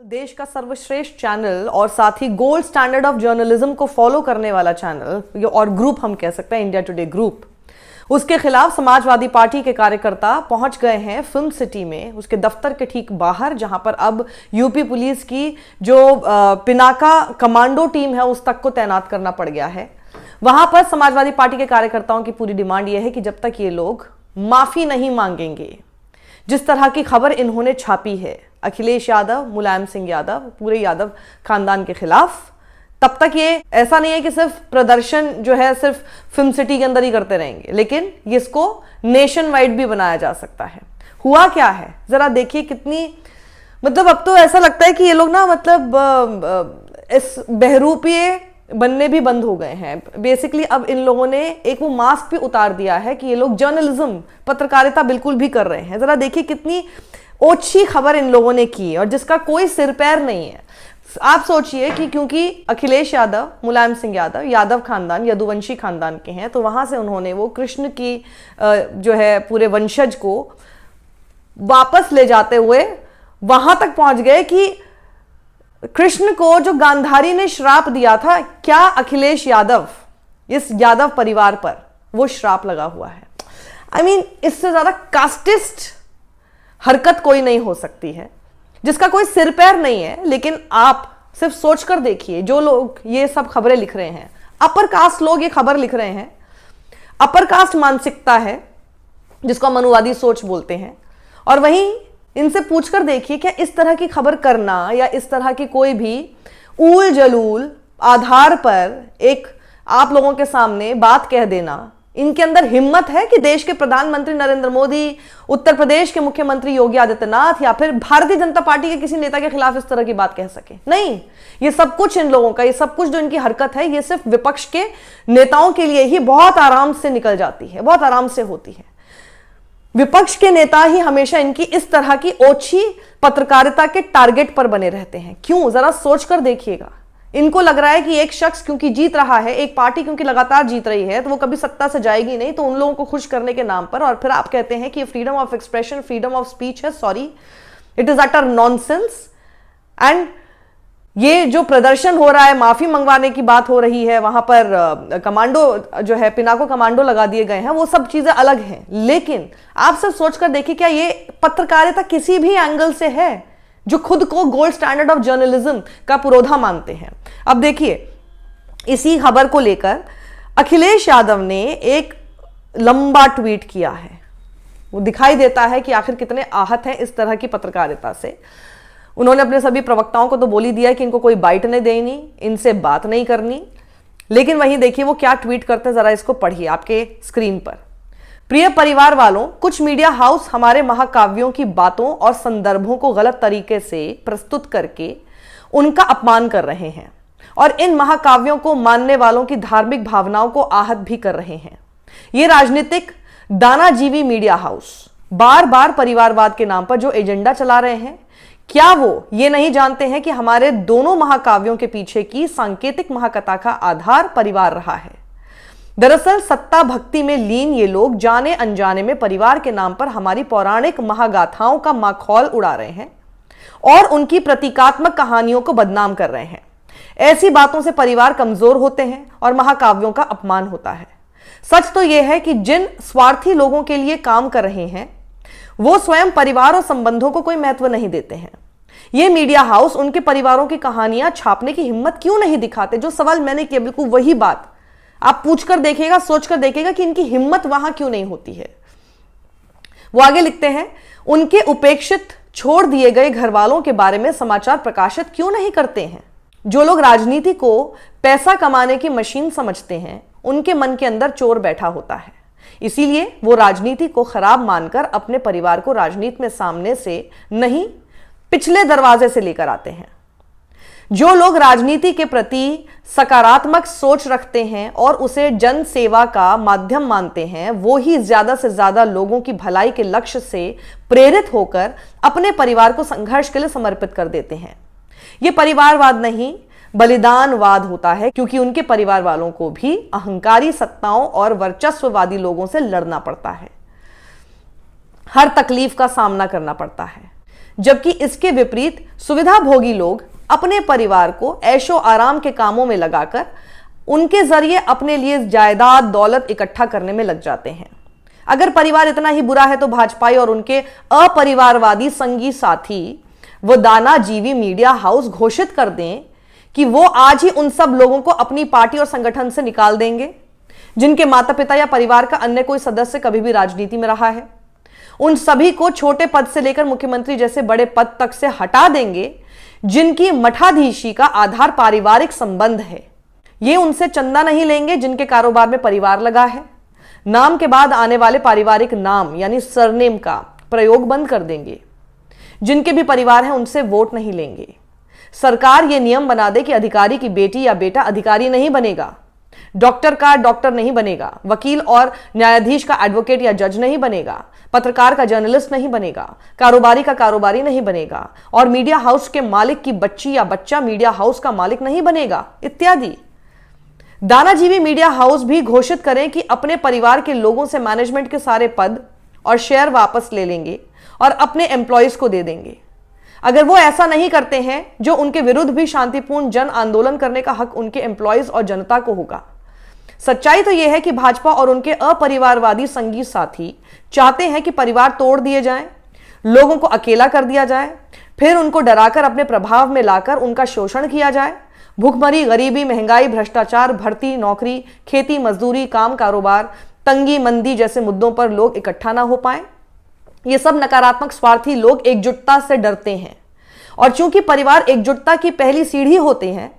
देश का सर्वश्रेष्ठ चैनल और साथ ही गोल्ड स्टैंडर्ड ऑफ जर्नलिज्म को फॉलो करने वाला चैनल और ग्रुप हम कह सकते हैं, इंडिया टुडे ग्रुप, उसके खिलाफ समाजवादी पार्टी के कार्यकर्ता पहुंच गए हैं फिल्म सिटी में, उसके दफ्तर के ठीक बाहर, जहां पर अब यूपी पुलिस की जो पिनाका कमांडो टीम है उस तक को तैनात करना पड़ गया है। वहां पर समाजवादी पार्टी के कार्यकर्ताओं की पूरी डिमांड यह है कि जब तक ये लोग माफी नहीं मांगेंगे, जिस तरह की खबर इन्होंने छापी है अखिलेश यादव, मुलायम सिंह यादव, पूरे यादव खानदान के खिलाफ, तब तक ये ऐसा नहीं है कि सिर्फ प्रदर्शन जो है सिर्फ फिल्म सिटी के अंदर ही करते रहेंगे, लेकिन इसको नेशन वाइड भी बनाया जा सकता है। हुआ क्या है जरा देखिए, कितनी मतलब अब तो ऐसा लगता है कि ये लोग ना मतलब इस बहरूपिये बनने भी बंद हो गए हैं। बेसिकली अब इन लोगों ने एक वो मास्क भी उतार दिया है कि ये लोग जर्नलिज्म, पत्रकारिता बिल्कुल भी कर रहे हैं। जरा देखिए कितनी ओछी खबर इन लोगों ने की और जिसका कोई सिर पैर नहीं है। आप सोचिए कि क्योंकि अखिलेश यादव, मुलायम सिंह यादव, यादव खानदान, यदुवंशी खानदान के हैं, तो वहां से उन्होंने वो कृष्ण की जो है पूरे वंशज को वापस ले जाते हुए वहां तक पहुंच गए कि कृष्ण को जो गांधारी ने श्राप दिया था, क्या अखिलेश यादव, इस यादव परिवार पर वो श्राप लगा हुआ है। I mean, इससे ज्यादा कास्टिस्ट हरकत कोई नहीं हो सकती है, जिसका कोई सिर पैर नहीं है। लेकिन आप सिर्फ सोचकर देखिए, जो लोग ये सब खबरें लिख रहे हैं, अपर कास्ट लोग ये खबर लिख रहे हैं, अपर कास्ट मानसिकता है जिसको मनुवादी सोच बोलते हैं, और वहीं इनसे पूछकर देखिए क्या इस तरह की खबर करना या इस तरह की कोई भी ऊल जलूल आधार पर एक आप लोगों के सामने बात कह देना, इनके अंदर हिम्मत है कि देश के प्रधानमंत्री नरेंद्र मोदी, उत्तर प्रदेश के मुख्यमंत्री योगी आदित्यनाथ या फिर भारतीय जनता पार्टी के किसी नेता के खिलाफ इस तरह की बात कह सके? नहीं, ये सब कुछ इन लोगों का, ये सब कुछ जो इनकी हरकत है, ये सिर्फ विपक्ष के नेताओं के लिए ही बहुत आराम से निकल जाती है, बहुत आराम से होती है। विपक्ष के नेता ही हमेशा इनकी इस तरह की ओछी पत्रकारिता के टारगेट पर बने रहते हैं। क्यों? जरा सोचकर देखिएगा। इनको लग रहा है कि एक शख्स क्योंकि जीत रहा है, एक पार्टी क्योंकि लगातार जीत रही है, तो वो कभी सत्ता से जाएगी नहीं, तो उन लोगों को खुश करने के नाम पर, और फिर आप कहते हैं कि freedom of expression, freedom of speech है। Sorry, it is utter nonsense. And ये जो प्रदर्शन हो रहा है, माफी मंगवाने की बात हो रही है, वहां पर कमांडो जो है, पिनाको कमांडो लगा दिए गए हैं, वो सब चीजें अलग हैं। लेकिन आप सब सोचकर देखिए, क्या ये पत्रकारिता किसी भी एंगल से है जो खुद को गोल्ड स्टैंडर्ड ऑफ जर्नलिज्म का पुरोधा मानते हैं? अब देखिए, इसी खबर को लेकर अखिलेश यादव ने एक लंबा ट्वीट किया है। वो दिखाई देता है कि आखिर कितने आहत हैं इस तरह की पत्रकारिता से। उन्होंने अपने सभी प्रवक्ताओं को तो बोल ही दिया कि इनको कोई बाइट नहीं देनी, इनसे बात नहीं करनी, लेकिन वहीं देखिए वो क्या ट्वीट करते हैं, जरा इसको पढ़िए आपके स्क्रीन पर। प्रिय परिवार वालों, कुछ मीडिया हाउस हमारे महाकाव्यों की बातों और संदर्भों को गलत तरीके से प्रस्तुत करके उनका अपमान कर रहे हैं और इन महाकाव्यों को मानने वालों की धार्मिक भावनाओं को आहत भी कर रहे हैं। ये राजनीतिक दानाजीवी मीडिया हाउस बार बार परिवारवाद के नाम पर जो एजेंडा चला रहे हैं, क्या वो ये नहीं जानते हैं कि हमारे दोनों महाकाव्यों के पीछे की सांकेतिक महाकथा का आधार परिवार रहा है? दरअसल सत्ता भक्ति में लीन ये लोग जाने अनजाने में परिवार के नाम पर हमारी पौराणिक महागाथाओं का माखौल उड़ा रहे हैं और उनकी प्रतीकात्मक कहानियों को बदनाम कर रहे हैं। ऐसी बातों से परिवार कमजोर होते हैं और महाकाव्यों का अपमान होता है। सच तो यह है कि जिन स्वार्थी लोगों के लिए काम कर रहे हैं वो स्वयं परिवार और संबंधों को कोई महत्व नहीं देते हैं। ये मीडिया हाउस उनके परिवारों की कहानियां छापने की हिम्मत क्यों नहीं दिखाते? जो सवाल मैंने किया, बिल्कुल वही बात आप पूछकर देखिएगा, सोचकर देखिएगा कि इनकी हिम्मत वहां क्यों नहीं होती है। वो आगे लिखते हैं, उनके उपेक्षित छोड़ दिए गए घर वालों के बारे में समाचार प्रकाशित क्यों नहीं करते हैं? जो लोग राजनीति को पैसा कमाने की मशीन समझते हैं, उनके मन के अंदर चोर बैठा होता है। इसीलिए वो राजनीति को खराब मानकर अपने परिवार को राजनीति में सामने से नहीं, पिछले दरवाजे से लेकर आते हैं। जो लोग राजनीति के प्रति सकारात्मक सोच रखते हैं और उसे जन सेवा का माध्यम मानते हैं, वो ही ज्यादा से ज्यादा लोगों की भलाई के लक्ष्य से प्रेरित होकर अपने परिवार को संघर्ष के लिए समर्पित कर देते हैं। ये परिवारवाद नहीं, बलिदानवाद होता है, क्योंकि उनके परिवार वालों को भी अहंकारी सत्ताओं और वर्चस्ववादी लोगों से लड़ना पड़ता है, हर तकलीफ का सामना करना पड़ता है। जबकि इसके विपरीत सुविधाभोगी लोग अपने परिवार को ऐशो आराम के कामों में लगाकर उनके जरिए अपने लिए जायदाद दौलत इकट्ठा करने में लग जाते हैं। अगर परिवार इतना ही बुरा है तो भाजपाई और उनके अपरिवारवादी संगी साथी वो दानाजीवी मीडिया हाउस घोषित कर दें कि वो आज ही उन सब लोगों को अपनी पार्टी और संगठन से निकाल देंगे जिनके माता पिता या परिवार का अन्य कोई सदस्य कभी भी राजनीति में रहा है। उन सभी को छोटे पद से लेकर मुख्यमंत्री जैसे बड़े पद तक से हटा देंगे जिनकी मठाधीशी का आधार पारिवारिक संबंध है। ये उनसे चंदा नहीं लेंगे जिनके कारोबार में परिवार लगा है। नाम के बाद आने वाले पारिवारिक नाम यानी सरनेम का प्रयोग बंद कर देंगे। जिनके भी परिवार हैं उनसे वोट नहीं लेंगे। सरकार यह नियम बना दे कि अधिकारी की बेटी या बेटा अधिकारी नहीं बनेगा, डॉक्टर का डॉक्टर नहीं बनेगा, वकील और न्यायाधीश का एडवोकेट या जज नहीं बनेगा, पत्रकार का जर्नलिस्ट नहीं बनेगा, कारोबारी का कारोबारी नहीं बनेगा और मीडिया हाउस के मालिक की बच्ची या बच्चा मीडिया हाउस का मालिक नहीं बनेगा इत्यादि। दानाजीवी मीडिया हाउस भी घोषित करें कि अपने परिवार के लोगों से मैनेजमेंट के सारे पद और शेयर वापस ले लेंगे और अपने एम्प्लॉयज को दे देंगे। अगर वो ऐसा नहीं करते हैं जो उनके विरुद्ध भी शांतिपूर्ण जन आंदोलन करने का हक उनके एम्प्लॉयज और जनता को होगा। सच्चाई तो यह है कि भाजपा और उनके अपरिवारवादी संगी साथी चाहते हैं कि परिवार तोड़ दिए जाएं, लोगों को अकेला कर दिया जाए, फिर उनको डराकर अपने प्रभाव में लाकर उनका शोषण किया जाए। भूखमरी, गरीबी, महंगाई, भ्रष्टाचार, भर्ती, नौकरी, खेती, मजदूरी, काम कारोबार, तंगी मंदी जैसे मुद्दों पर लोग इकट्ठा ना हो पाए। ये सब नकारात्मक स्वार्थी लोग एकजुटता से डरते हैं और चूंकि परिवार एकजुटता की पहली सीढ़ी होते हैं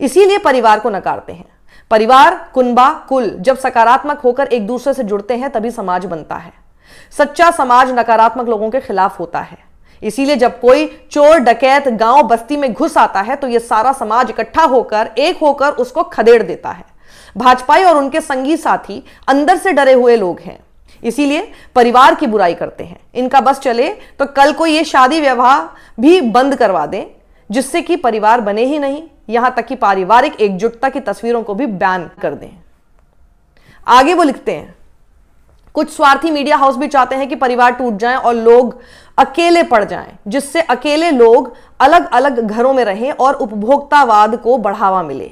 इसीलिए परिवार को नकारते हैं। परिवार, कुनबा, कुल जब सकारात्मक होकर एक दूसरे से जुड़ते हैं तभी समाज बनता है। सच्चा समाज नकारात्मक लोगों के खिलाफ होता है। इसीलिए जब कोई चोर डकैत गांव बस्ती में घुस आता है तो यह सारा समाज इकट्ठा होकर एक होकर उसको खदेड़ देता है। भाजपाई और उनके संगी साथी अंदर से डरे हुए लोग हैं, इसीलिए परिवार की बुराई करते हैं। इनका बस चले तो कल को ये शादी विवाह भी बंद करवा दें जिससे कि परिवार बने ही नहीं, यहां तक कि पारिवारिक एकजुटता की तस्वीरों को भी बैन कर दें। आगे वो लिखते हैं, कुछ स्वार्थी मीडिया हाउस भी चाहते हैं कि परिवार टूट जाएं और लोग अकेले पड़ जाएं, जिससे अकेले लोग अलग अलग घरों में रहें और उपभोक्तावाद को बढ़ावा मिले।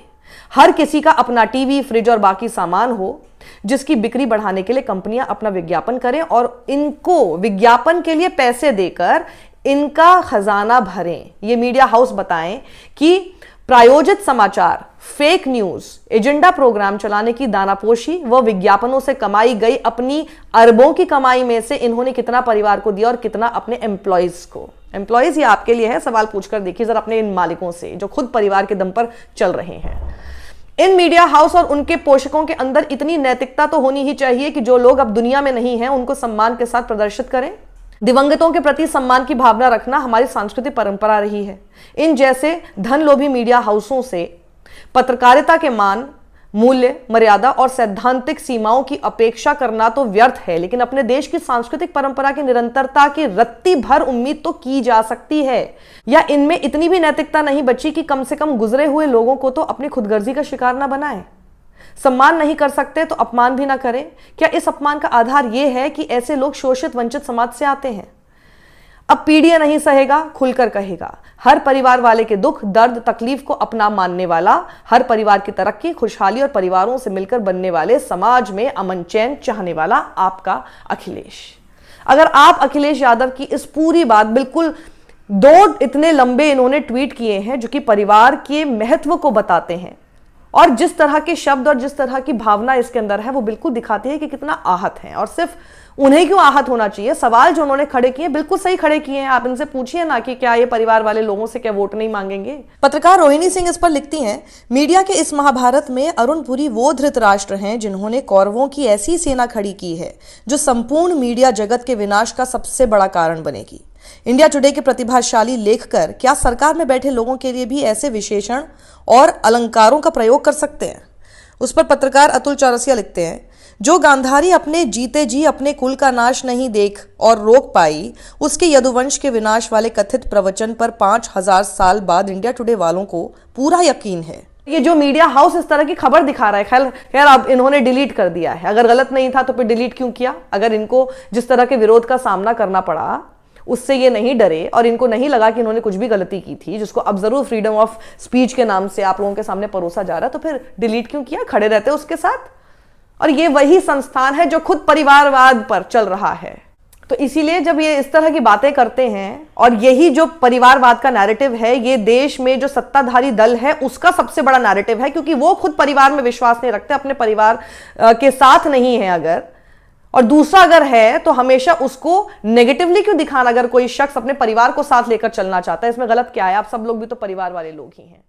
हर किसी का अपना टीवी, फ्रिज और बाकी सामान हो जिसकी बिक्री बढ़ाने के लिए कंपनियां अपना विज्ञापन करें और इनको विज्ञापन के लिए पैसे देकर इनका खजाना भरें। ये मीडिया हाउस बताएं कि प्रायोजित समाचार, फेक न्यूज, एजेंडा प्रोग्राम चलाने की दानापोशी व विज्ञापनों से कमाई गई अपनी अरबों की कमाई में से इन्होंने कितना परिवार को दिया और कितना अपने एम्प्लॉयज को। एम्प्लॉयज ये आपके लिए है, सवाल पूछकर देखिए जरा अपने इन मालिकों से जो खुद परिवार के दम पर चल रहे हैं। इन मीडिया हाउस और उनके पोषकों के अंदर इतनी नैतिकता तो होनी ही चाहिए कि जो लोग अब दुनिया में नहीं हैं उनको सम्मान के साथ प्रदर्शित करें। दिवंगतों के प्रति सम्मान की भावना रखना हमारी सांस्कृतिक परंपरा रही है। इन जैसे धन लोभी मीडिया हाउसों से पत्रकारिता के मान, मूल्य, मर्यादा और सैद्धांतिक सीमाओं की अपेक्षा करना तो व्यर्थ है, लेकिन अपने देश की सांस्कृतिक परंपरा की निरंतरता की रत्ती भर उम्मीद तो की जा सकती है। या इनमें इतनी भी नैतिकता नहीं बची कि कम से कम गुजरे हुए लोगों को तो अपनी खुदगर्जी का शिकार ना बनाए। सम्मान नहीं कर सकते तो अपमान भी ना करें। क्या इस अपमान का आधार यह है कि ऐसे लोग शोषित वंचित समाज से आते हैं? अब पीड़िया नहीं सहेगा, खुलकर कहेगा। हर परिवार वाले के दुख, दर्द, तकलीफ को अपना मानने वाला, हर परिवार की तरक्की, खुशहाली और परिवारों से मिलकर बनने वाले समाज में अमन चैन चाहने वाला आपका अखिलेश। अगर आप अखिलेश यादव की इस पूरी बात, बिल्कुल 2 इतने लंबे इन्होंने ट्वीट किए हैं जो कि परिवार के महत्व को बताते हैं और जिस तरह के शब्द और जिस तरह की भावना इसके अंदर है वो बिल्कुल दिखाती है कि कितना आहत है। और सिर्फ उन्हें क्यों आहत होना चाहिए, सवाल जो उन्होंने खड़े किए बिल्कुल सही खड़े किए हैं। आप इनसे पूछिए ना कि क्या ये परिवार वाले लोगों से क्या वोट नहीं मांगेंगे। पत्रकार रोहिणी सिंह इस पर लिखती हैं, मीडिया के इस महाभारत में अरुण पुरी वो धृतराष्ट्र हैं जिन्होंने कौरवों की ऐसी सेना खड़ी की है जो संपूर्ण मीडिया जगत के विनाश का सबसे बड़ा कारण बनेगी। इंडिया टुडे के प्रतिभाशाली लेखकर क्या सरकार में बैठे लोगों के लिए भी ऐसे विशेषण और अलंकारों का प्रयोग कर सकते हैं? उस पर पत्रकार अतुल चौरसिया लिखते हैं, जो गांधारी अपने जीते जी अपने कुल का नाश नहीं देख और रोक पाई, उसके यदुवंश के विनाश वाले कथित प्रवचन पर 5000 साल बाद इंडिया टुडे वालों को पूरा यकीन है। ये जो मीडिया हाउस इस तरह की खबर दिखा रहा है, खैर अब इन्होंने डिलीट कर दिया है। अगर गलत नहीं था तो फिर डिलीट क्यों किया? अगर इनको जिस तरह के विरोध का सामना करना पड़ा उससे ये नहीं डरे और इनको नहीं लगा कि इन्होंने कुछ भी गलती की थी, जिसको अब जरूर फ्रीडम ऑफ स्पीच के नाम से आप लोगों के सामने परोसा जा रहा है, तो फिर डिलीट क्यों किया? खड़े रहते उसके साथ। और ये वही संस्थान है जो खुद परिवारवाद पर चल रहा है। तो इसीलिए जब ये इस तरह की बातें करते हैं, और यही जो परिवारवाद का नैरेटिव है, ये देश में जो सत्ताधारी दल है उसका सबसे बड़ा नैरेटिव है, क्योंकि वो खुद परिवार में विश्वास नहीं रखते, अपने परिवार के साथ नहीं है अगर, और दूसरा अगर है तो हमेशा उसको नेगेटिवली क्यों दिखाना? अगर कोई शख्स अपने परिवार को साथ लेकर चलना चाहता है, इसमें गलत क्या है? आप सब लोग भी तो परिवार वाले लोग ही हैं।